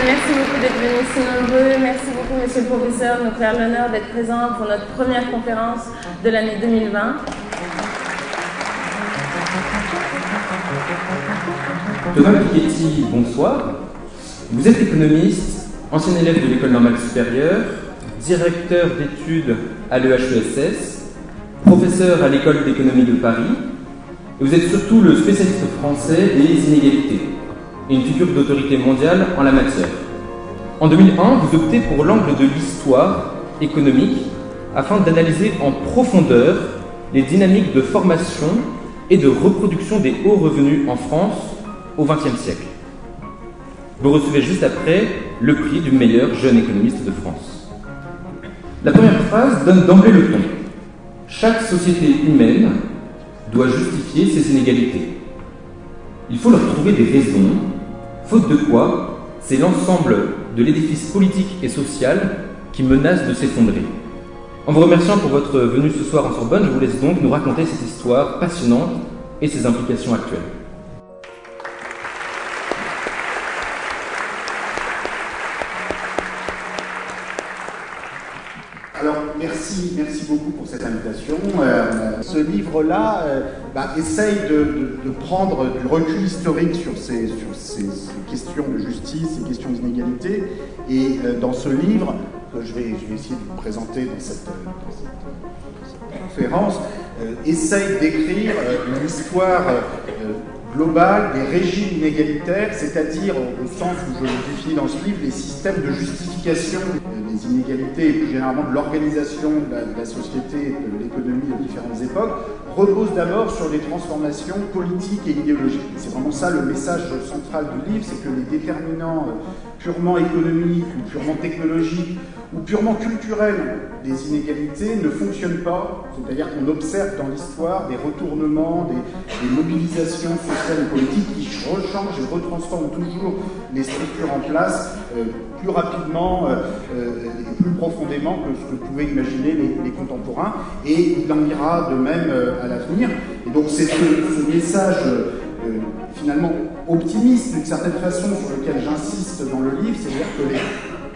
Merci beaucoup d'être venus si nombreux. Merci beaucoup, monsieur le professeur, de nous faire l'honneur d'être présents pour notre première conférence de l'année 2020. Thomas Piketty, bonsoir. Vous êtes économiste, ancien élève de l'École normale supérieure, directeur d'études à l'EHESS, professeur à l'École d'économie de Paris, et vous êtes surtout le spécialiste français des inégalités et une figure d'autorité mondiale en la matière. En 2001, vous optez pour l'angle de l'histoire économique afin d'analyser en profondeur les dynamiques de formation et de reproduction des hauts revenus en France au XXe siècle. Vous recevez juste après le prix du meilleur jeune économiste de France. La première phrase donne d'emblée le ton. Chaque société humaine doit justifier ses inégalités. Il faut leur trouver des raisons, faute de quoi, c'est l'ensemble de l'édifice politique et social qui menace de s'effondrer. En vous remerciant pour votre venue ce soir en Sorbonne, je vous laisse donc nous raconter cette histoire passionnante et ses implications actuelles. Alors, merci beaucoup pour cette invitation. Ce livre-là essaye de prendre du recul historique sur ces questions de justice, ces questions d'inégalité. Et dans ce livre, que je vais essayer de vous présenter dans cette conférence, essaye d'écrire une histoire globale des régimes inégalitaires, c'est-à-dire, au sens où je le définis dans ce livre, les systèmes de justification des inégalités et plus généralement de l'organisation de la société, de l'économie à différentes époques, repose d'abord sur les transformations politiques et idéologiques. C'est vraiment ça le message central du livre, c'est que les déterminants purement économiques ou purement technologiques ou purement culturels des inégalités ne fonctionnent pas, c'est-à-dire qu'on observe dans l'histoire des retournements, des mobilisations sociales et politiques qui rechangent et retransforment toujours les structures en place plus rapidement et plus profondément que ce que pouvaient imaginer les contemporains, et il en ira de même à l'avenir. Et donc c'est ce message finalement optimiste d'une certaine façon sur lequel j'insiste dans le livre, c'est-à-dire que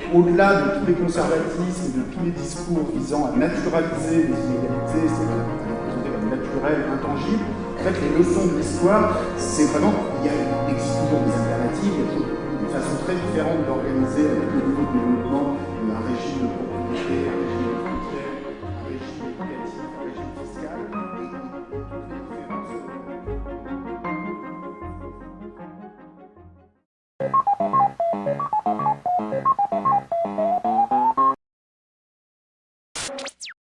au-delà de tous les conservatismes et de tous les discours visant à naturaliser les inégalités, c'est-à-dire à les présenter comme naturelles, intangibles, en fait les leçons de l'histoire, c'est vraiment, il existe toujours des alternatives, il y a toujours des façons très différentes d'organiser avec le niveau de développement un régime de propriété